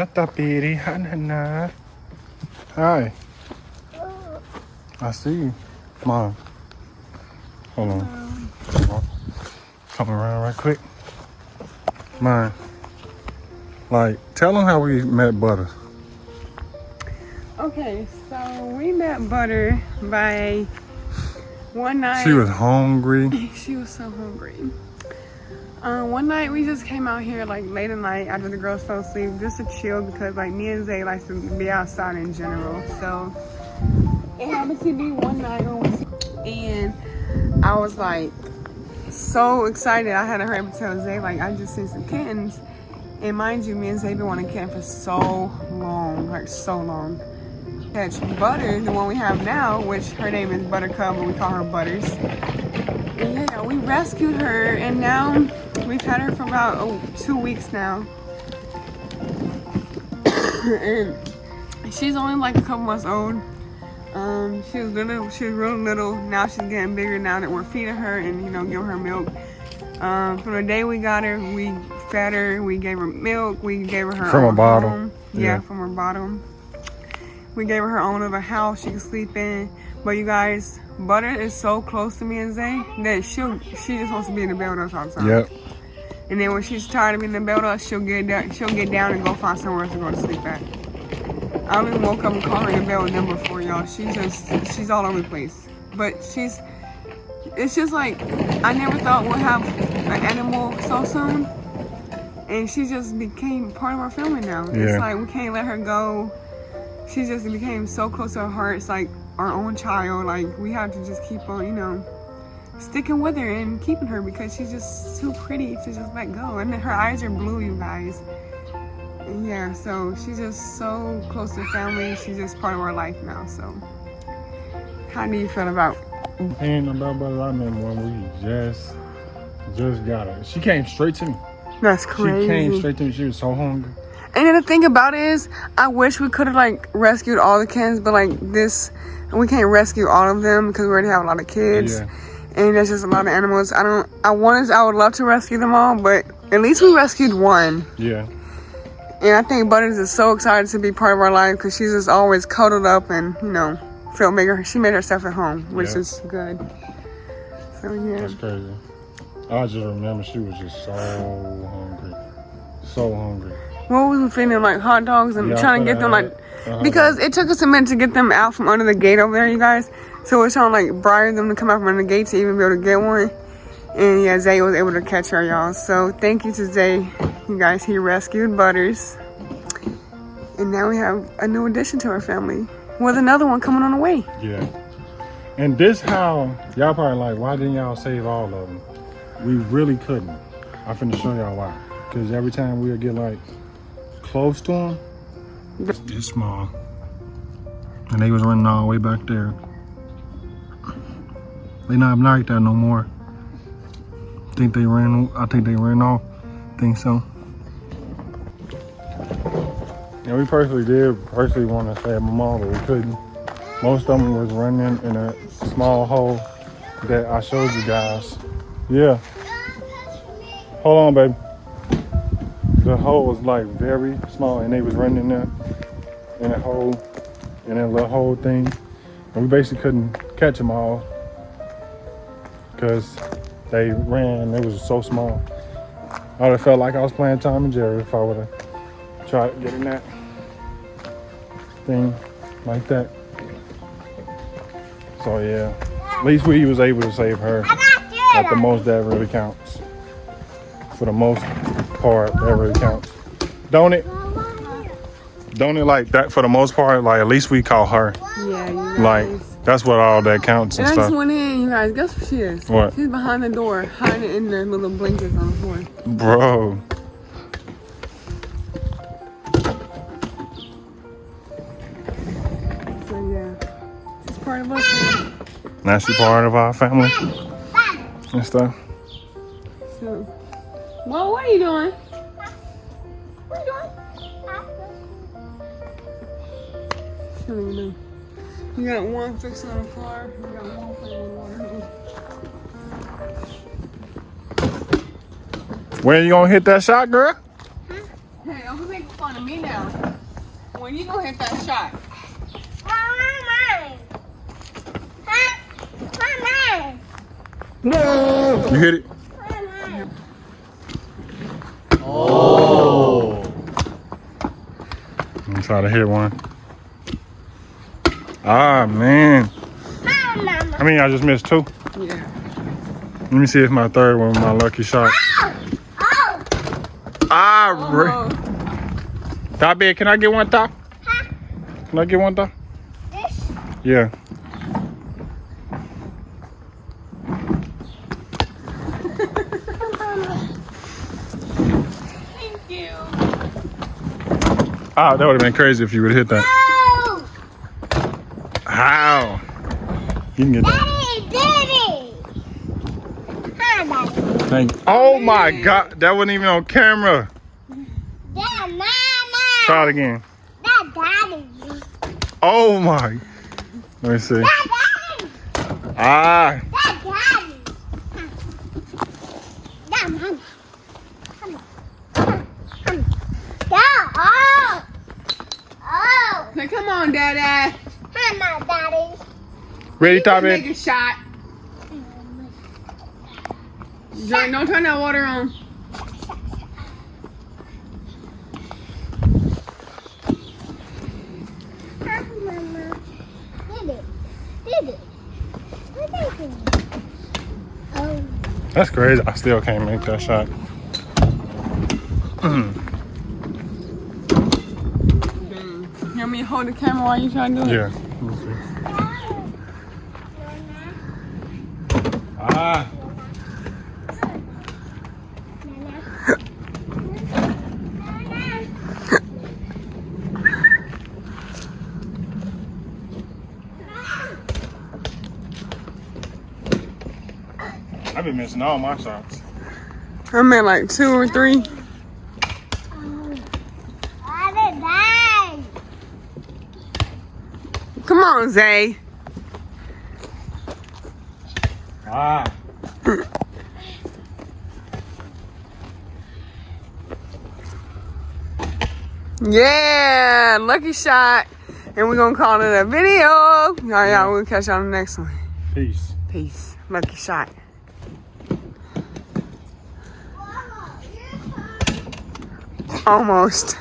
Katapiri hanana. Hi. I see you. Come on. Hold on. Come around right quick. Mine. Like, tell them how we met Butter. Okay, so we met Butter by one night. She was hungry. She was so hungry. One night we just came out here like late at night after the girls fell asleep just to chill because like me and Zay likes to be outside in general. So it happened to be one night and I was like so excited. I had to hurry up and tell Zay like I just seen some kittens. And mind you, me and Zay been wanting a kitten for so long, like so long. Catch Butter, the one we have now, which her name is Buttercup, but we call her Butters. And yeah, we rescued her, and now we've had her for about 2 weeks now. And she's only like a couple months old. She was little, she was real little. Now she's getting bigger now that we're feeding her and giving her milk. From the day we got her, we fed her, we gave her milk, we gave her from a bottle. Home. Yeah, from her bottle. We gave her her own little house she can sleep in. But you guys, Butter is so close to me and Zay that she just wants to be in the bed with us all the time. Yep. And then when she's tired of being in the bed with us, she'll get down and go find somewhere else to go to sleep at. I don't even woke up and called her in the bed with them before, y'all. She's all over the place. But it's just like, I never thought we'd have an animal so soon. And she just became part of our family now. Yeah. It's like, we can't let her go. She just became so close to our heart. It's like our own child. Like, we have to just keep on, sticking with her and keeping her because she's just too pretty to just let go. And then her eyes are blue, you guys. And yeah, so she's just so close to family. She's just part of our life now. So, how do you feel about? Ain't about Butter. I remember when we just got her. She came straight to me. That's crazy. She came straight to me. She was so hungry. And then the thing about it is, I wish we could have like rescued all the kittens, but like we can't rescue all of them because we already have a lot of kids. Yeah. And there's just a lot of animals. I would love to rescue them all, but at least we rescued one. Yeah. And I think Butters is so excited to be part of our life because she's just always cuddled up and, she made herself at home, which is good. So yeah. That's crazy. I just remember she was just so hungry. So hungry. What was we feeding, like hot dogs and trying to get them because it took us a minute to get them out from under the gate over there, you guys. So we're trying to like bribe them to come out from under the gate to even be able to get one. And yeah, Zay was able to catch her, y'all. So thank you to Zay, you guys. He rescued Butters. And now we have a new addition to our family with another one coming on the way. Yeah. And this how, y'all probably like, why didn't y'all save all of them? We really couldn't. I'm finna show y'all why. Because every time we would get like close to them, this small. And they was running all the way back there. They not like that no more. I think they ran off. Think so. And we personally want to save them all, but we couldn't. Most of them was running in a small hole that I showed you guys. Yeah. Hold on, baby. The hole was like very small and they was running there in a hole, in a little hole thing. And we basically couldn't catch them all because they ran, it was so small. I would have felt like I was playing Tom and Jerry if I would have tried getting that thing like that. So yeah, at least we was able to save her. At the most, that really counts. For the most part, that really counts. Don't it? Don't it like that for the most part? Like at least we call her. Yeah, you guys. Like that's what all that counts and I stuff. just went in, you guys. Guess what she is? What? She's behind the door, hiding in the little blankets on the floor. Bro. So yeah, she's part of us. Now she's part of our family and stuff. So, well, what are you doing? What are you doing? She don't even know. You got one fixing on the floor. You got one playing with water. When you gonna hit that shot, girl? Hey, I'm gonna make fun. on to me now. When you gonna hit that shot? You hit it? Oh. I'm trying to hit one. Ah, man. I mean, I just missed 2. Yeah. Let me see if my third one was my lucky shot. Ah, Top bed, can I get one top? Can I get one top? Yeah. Thank you. Ah, that would have been crazy if you would have hit that. How? You can get that. Thank you. Oh my God, that wasn't even on camera. Try it again. Oh my. Let me see. Ah. Now, come on, Daddy. Ready, Top Make bed? a shot. Jordan, don't turn that water on. That's crazy. I still can't make that shot. You want me to hold the camera while you try to do it? Yeah. Let me see. Ah. I've been missing all my shots. I'm at like 2 or 3. Come on, Zay. Ah. Yeah, lucky shot. And we're gonna call it a video. All right, y'all, we'll catch y'all on the next one. Peace. Peace. Lucky shot. Almost.